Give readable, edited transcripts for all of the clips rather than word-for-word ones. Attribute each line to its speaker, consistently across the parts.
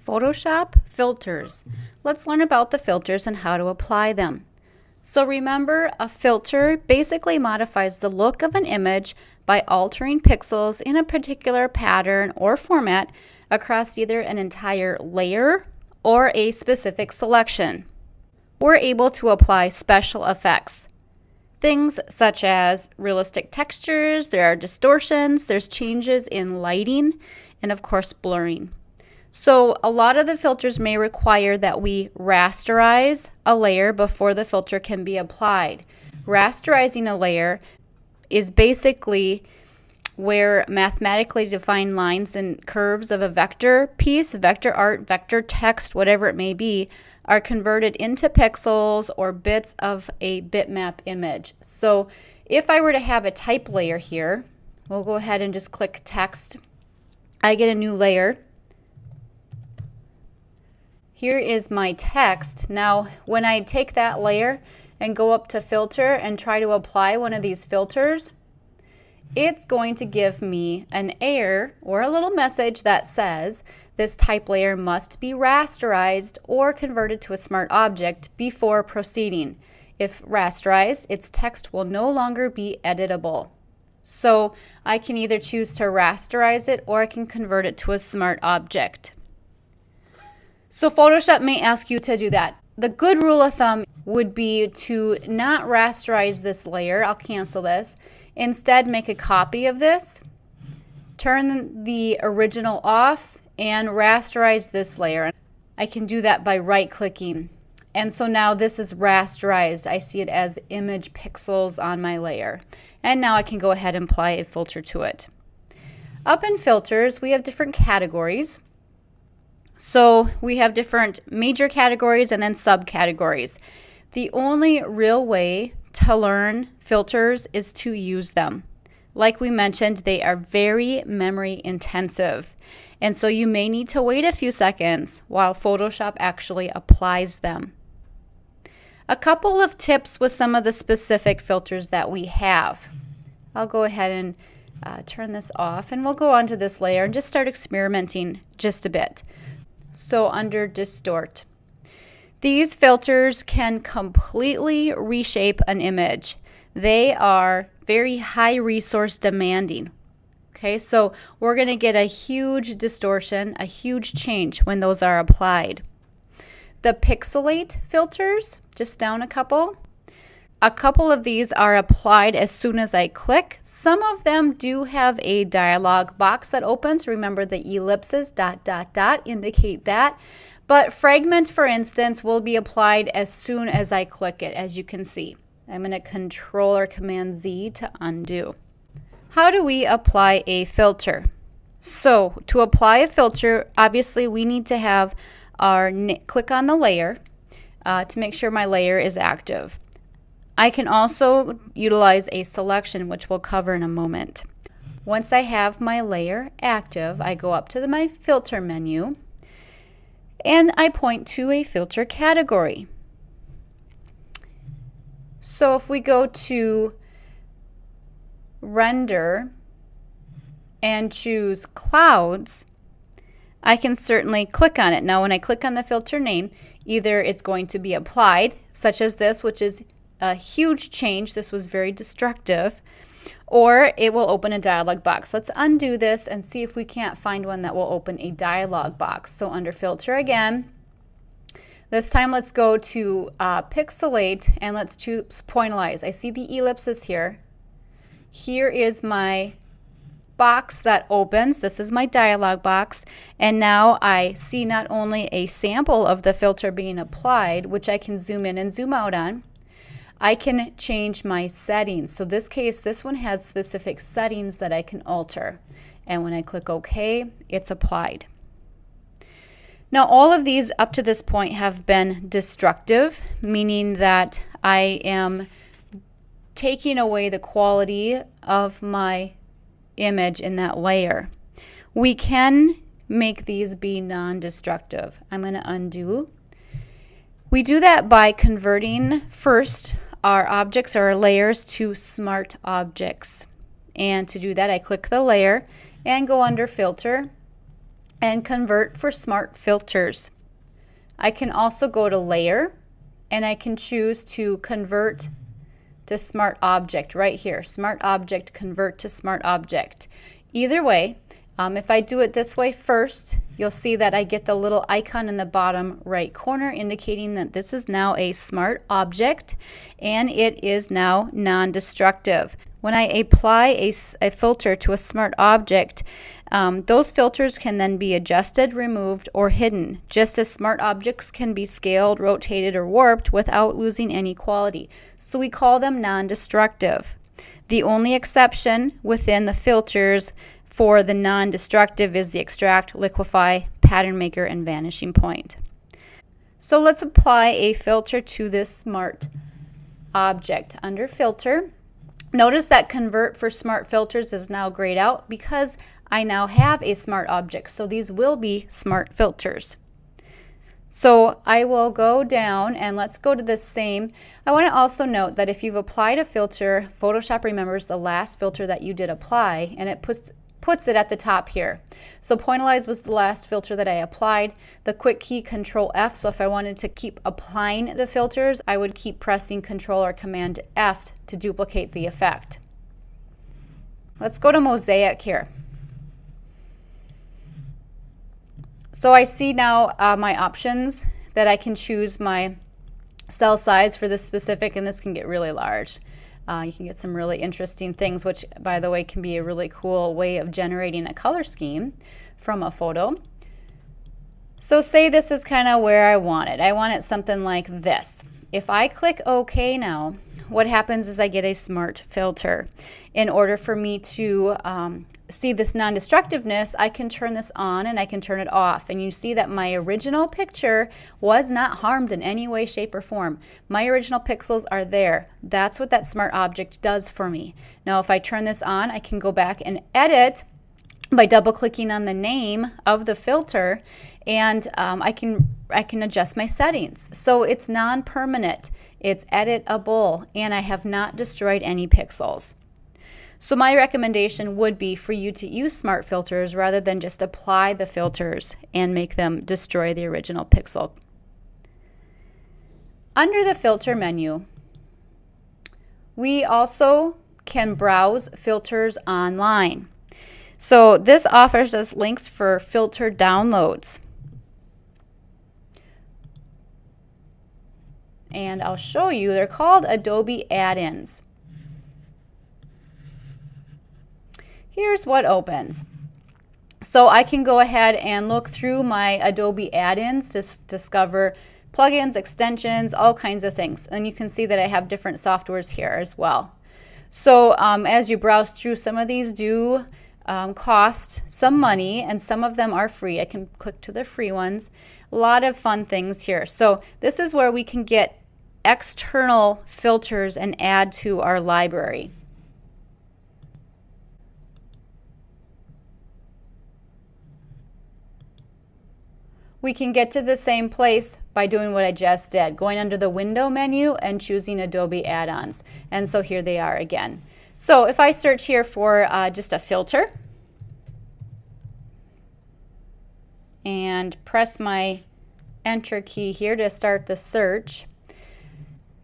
Speaker 1: Photoshop filters. Let's learn about the filters and how to apply them. So remember, a filter basically modifies the look of an image by altering pixels in a particular pattern or format across either an entire layer or a specific selection. We're able to apply special effects. Things such as realistic textures, there are distortions, there's changes in lighting, and of course blurring. So a lot of the filters may require that we rasterize a layer before the filter can be applied. Rasterizing a layer is basically where mathematically defined lines and curves of a vector piece, vector art, vector text, whatever it may be, are converted into pixels or bits of a bitmap image. So if I were to have a type layer here, we'll go ahead and just click text. I get a new layer. Here is my text. Now, when I take that layer and go up to filter and try to apply one of these filters, it's going to give me an error or a little message that says this type layer must be rasterized or converted to a smart object before proceeding. If rasterized, its text will no longer be editable. So I can either choose to rasterize it or I can convert it to a smart object. So Photoshop may ask you to do that. The good rule of thumb would be to not rasterize this layer. I'll cancel this. Instead, make a copy of this, turn the original off, and rasterize this layer. I can do that by right-clicking. And so now this is rasterized. I see it as image pixels on my layer. And now I can go ahead and apply a filter to it. Up in filters, we have different categories. So we have different major categories and then subcategories. The only real way to learn filters is to use them. Like we mentioned, they are very memory intensive. And so you may need to wait a few seconds while Photoshop actually applies them. A couple of tips with some of the specific filters that we have. I'll go ahead and turn this off and we'll go onto this layer and just start experimenting just a bit. So under distort, these filters can completely reshape an image. They are very high resource demanding. Okay, so we're going to get a huge distortion, a huge change when those are applied. The pixelate filters, just down a couple of these are applied as soon as I click. Some of them do have a dialog box that opens. Remember the ellipses, ... indicate that. But fragment, for instance, will be applied as soon as I click it, as you can see. I'm going to Control or Command Z to undo. How do we apply a filter? So to apply a filter, obviously we need to have our click on the layer to make sure my layer is active. I can also utilize a selection, which we'll cover in a moment. Once I have my layer active, I go up to my filter menu and I point to a filter category. So if we go to render and choose clouds, I can certainly click on it. Now when I click on the filter name, either it's going to be applied, such as this, which is a huge change. This was very destructive. Or it will open a dialog box. Let's undo this and see if we can't find one that will open a dialog box. So under filter again, this time let's go to pixelate and let's choose pointillize. I see the ellipses here. Here is my box that opens. This is my dialog box. And now I see not only a sample of the filter being applied, which I can zoom in and zoom out on, I can change my settings. So this case, this one has specific settings that I can alter. And when I click OK, it's applied. Now all of these up to this point have been destructive, meaning that I am taking away the quality of my image in that layer. We can make these be non-destructive. I'm going to undo. We do that by converting first our objects or our layers to smart objects. And to do that, I click the layer and go under filter and convert for smart filters. I can also go to layer and I can choose to convert to smart object right here. Smart object, convert to smart object. Either way, if I do it this way first, you'll see that I get the little icon in the bottom right corner indicating that this is now a smart object and it is now non-destructive. When I apply a filter to a smart object, those filters can then be adjusted, removed, or hidden, just as smart objects can be scaled, rotated, or warped without losing any quality. So we call them non-destructive. The only exception within the filters for the non-destructive is the extract, liquefy, pattern maker, and vanishing point. So let's apply a filter to this smart object. Under filter, notice that convert for smart filters is now grayed out because I now have a smart object. So these will be smart filters. So I will go down and let's go to the same. I want to also note that if you've applied a filter, Photoshop remembers the last filter that you did apply and it puts it at the top here. So Pointillize was the last filter that I applied. The quick key Control F, so if I wanted to keep applying the filters, I would keep pressing Control or Command F to duplicate the effect. Let's go to Mosaic here. So I see now my options that I can choose my cell size for this specific, and this can get really large. You can get some really interesting things, which by the way can be a really cool way of generating a color scheme from a photo. So say this is kind of where I want it. I want it something like this. If I click OK now, what happens is I get a smart filter. In order for me to see this non-destructiveness, I can turn this on and I can turn it off. And you see that my original picture was not harmed in any way, shape, or form. My original pixels are there. That's what that smart object does for me. Now if I turn this on, I can go back and edit by double-clicking on the name of the filter, and I can adjust my settings. So it's non-permanent, it's editable, and I have not destroyed any pixels. So my recommendation would be for you to use smart filters rather than just apply the filters and make them destroy the original pixel. Under the filter menu, we also can browse filters online. So this offers us links for filter downloads. And I'll show you, they're called Adobe add-ins. Here's what opens. So I can go ahead and look through my Adobe add-ins to discover plugins, extensions, all kinds of things. And you can see that I have different softwares here as well. So as you browse through, some of these do cost some money and some of them are free. I can click to the free ones. A lot of fun things here. So this is where we can get external filters and add to our library. We can get to the same place by doing what I just did, going under the window menu and choosing Adobe add-ons. And so here they are again. So if I search here for just a filter and press my enter key here to start the search.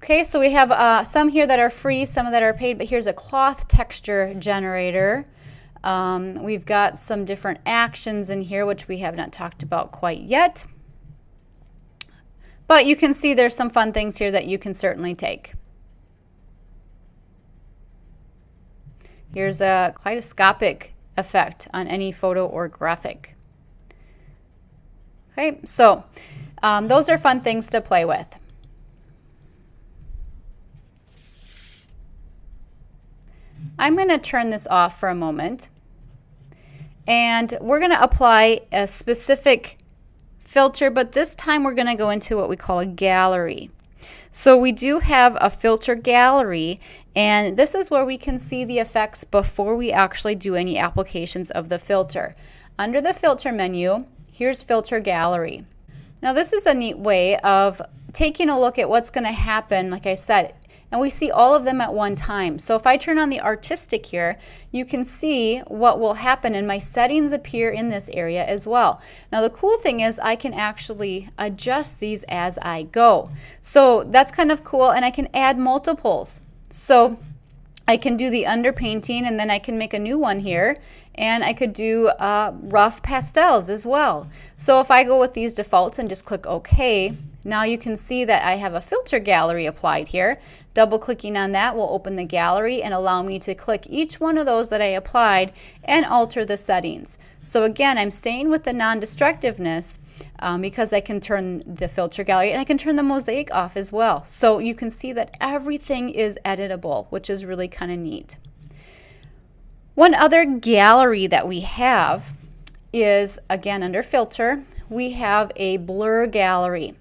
Speaker 1: Okay, so we have some here that are free, some that are paid, but here's a cloth texture generator. We've got some different actions in here which we have not talked about quite yet. But you can see there's some fun things here that you can certainly take. Here's a kaleidoscopic effect on any photo or graphic. Okay, so those are fun things to play with. I'm going to turn this off for a moment, and we're going to apply a specific filter, but this time we're going to go into what we call a gallery. So we do have a filter gallery, and this is where we can see the effects before we actually do any applications of the filter. Under the filter menu, here's filter gallery. Now this is a neat way of taking a look at what's going to happen, like I said, and we see all of them at one time. So if I turn on the artistic here, you can see what will happen, and my settings appear in this area as well. Now the cool thing is I can actually adjust these as I go. So that's kind of cool, and I can add multiples. So I can do the underpainting, and then I can make a new one here, and I could do rough pastels as well. So if I go with these defaults and just click OK, now you can see that I have a filter gallery applied here. Double clicking on that will open the gallery and allow me to click each one of those that I applied and alter the settings. So again, I'm staying with the non-destructiveness because I can turn the filter gallery, and I can turn the mosaic off as well. So you can see that everything is editable, which is really kind of neat. One other gallery that we have is, again, under filter, we have a blur gallery.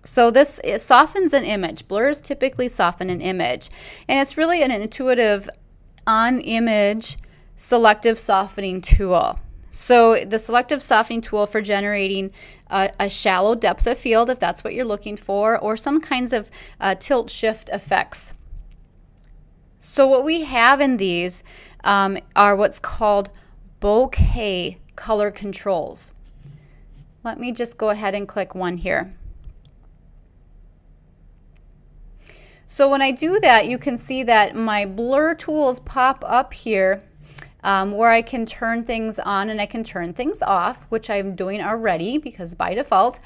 Speaker 1: So this softens an image. Blurs typically soften an image, and it's really an intuitive on-image selective softening tool. So the selective softening tool for generating a shallow depth of field, if that's what you're looking for, or some kinds of tilt shift effects. So what we have in these are what's called bokeh color controls. Let me just go ahead and click one here. So when I do that, you can see that my blur tools pop up here where I can turn things on and I can turn things off, which I'm doing already because by default.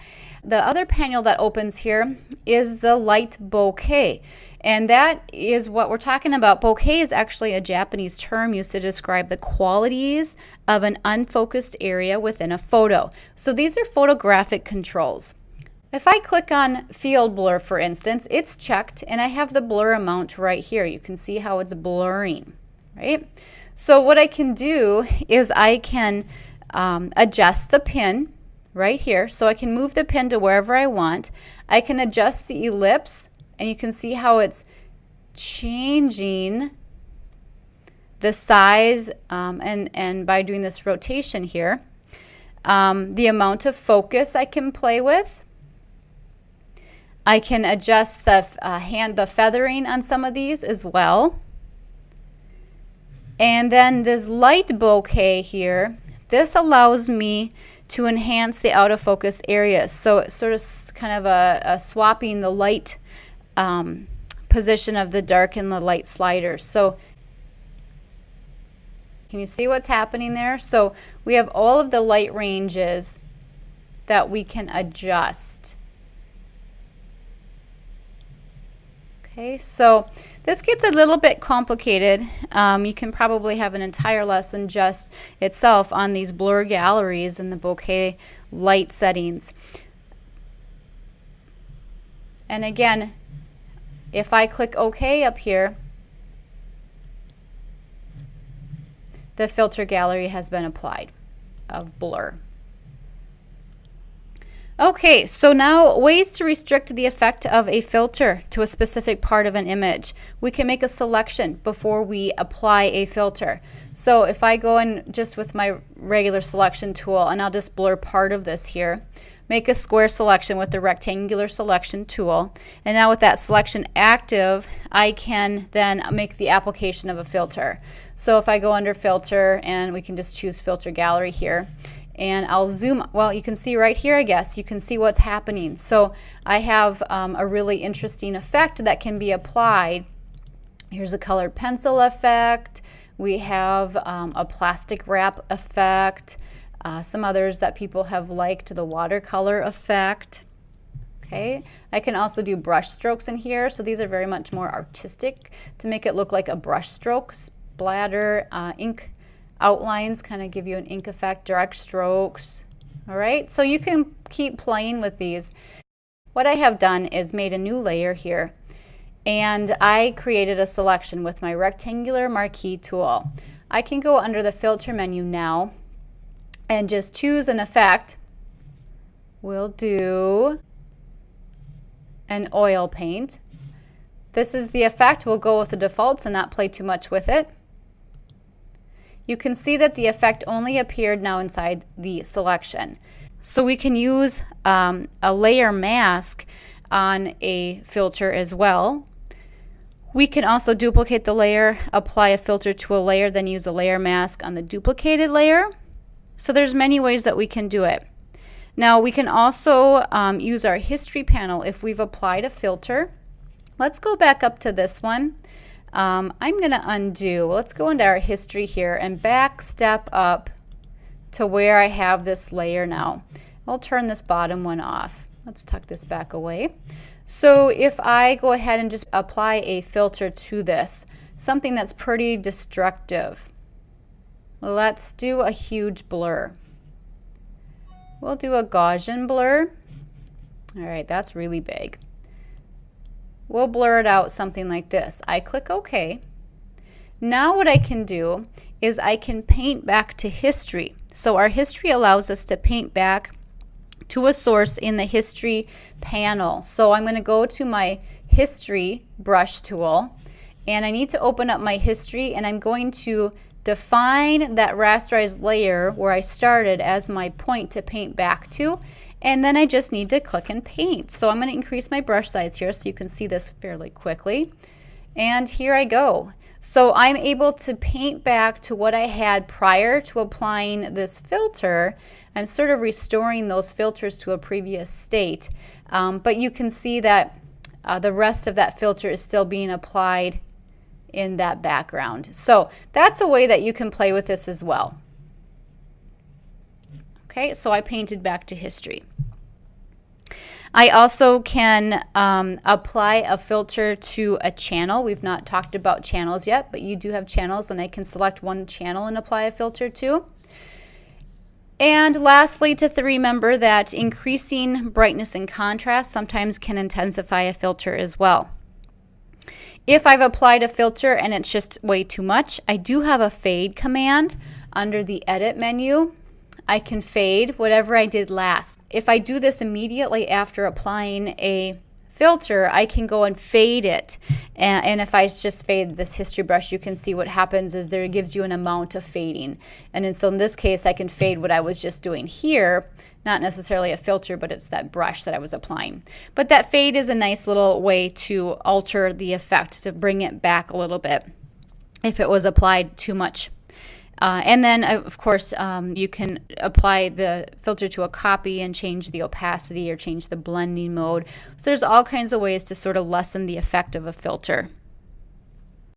Speaker 1: The other panel that opens here is the light bokeh, and that is what we're talking about. Bokeh is actually a Japanese term used to describe the qualities of an unfocused area within a photo. So these are photographic controls. If I click on field blur, for instance, it's checked and I have the blur amount right here. You can see how it's blurring, right? So what I can do is I can adjust the pin right here. So I can move the pin to wherever I want. I can adjust the ellipse, and you can see how it's changing the size and by doing this rotation here. The amount of focus I can play with. I can adjust the feathering on some of these as well. And then this light bokeh here, this allows me to enhance the out of focus areas. So it's sort of kind of a swapping the light position of the dark and the light sliders. So can you see what's happening there? So we have all of the light ranges that we can adjust. Okay, so this gets a little bit complicated. You can probably have an entire lesson just itself on these blur galleries and the bokeh light settings. And again, if I click OK up here, the filter gallery has been applied of blur. Okay, so now ways to restrict the effect of a filter to a specific part of an image. We can make a selection before we apply a filter. So if I go in just with my regular selection tool, and I'll just blur part of this here, make a square selection with the rectangular selection tool, and now with that selection active, I can then make the application of a filter. So if I go under filter, and we can just choose filter gallery here, and I'll zoom, well, you can see right here, I guess, you can see what's happening. So I have a really interesting effect that can be applied. Here's a colored pencil effect. We have a plastic wrap effect. Some others that people have liked, the watercolor effect. Okay, I can also do brush strokes in here. So these are very much more artistic to make it look like a brush stroke, splatter, ink outlines kind of give you an ink effect, direct strokes. All right, so you can keep playing with these. What I have done is made a new layer here, and I created a selection with my rectangular marquee tool. I can go under the filter menu now and just choose an effect. We'll do an oil paint. This is the effect. We'll go with the defaults and not play too much with it. You can see that the effect only appeared now inside the selection. So we can use a layer mask on a filter as well. We can also duplicate the layer, apply a filter to a layer, then use a layer mask on the duplicated layer. So there's many ways that we can do it. Now we can also use our history panel if we've applied a filter. Let's go back up to this one. I'm going to undo. Let's go into our history here and back step up to where I have this layer now. I'll turn this bottom one off. Let's tuck this back away. So if I go ahead and just apply a filter to this, something that's pretty destructive, let's do a huge blur. We'll do a Gaussian blur. All right, that's really big. We'll blur it out something like this. I click OK. Now what I can do is I can paint back to history. So our history allows us to paint back to a source in the history panel. So I'm going to go to my history brush tool, and I need to open up my history, and I'm going to define that rasterized layer where I started as my point to paint back to, and then I just need to click and paint. So I'm going to increase my brush size here so you can see this fairly quickly, and here I go. So I'm able to paint back to what I had prior to applying this filter. I'm sort of restoring those filters to a previous state, but you can see that the rest of that filter is still being applied in that background. So that's a way that you can play with this as well. Okay, so I painted back to history. I also can apply a filter to a channel. We've not talked about channels yet, but you do have channels, and I can select one channel and apply a filter to. And lastly, to remember that increasing brightness and contrast sometimes can intensify a filter as well. If I've applied a filter and it's just way too much, I do have a fade command under the edit menu. I can fade whatever I did last. If I do this immediately after applying a filter, I can go and fade it. And if I just fade this history brush, you can see what happens is there gives you an amount of fading. And so in this case, I can fade what I was just doing here, not necessarily a filter, but it's that brush that I was applying. But that fade is a nice little way to alter the effect, to bring it back a little bit if it was applied too much. And then, of course, you can apply the filter to a copy and change the opacity or change the blending mode. So there's all kinds of ways to sort of lessen the effect of a filter.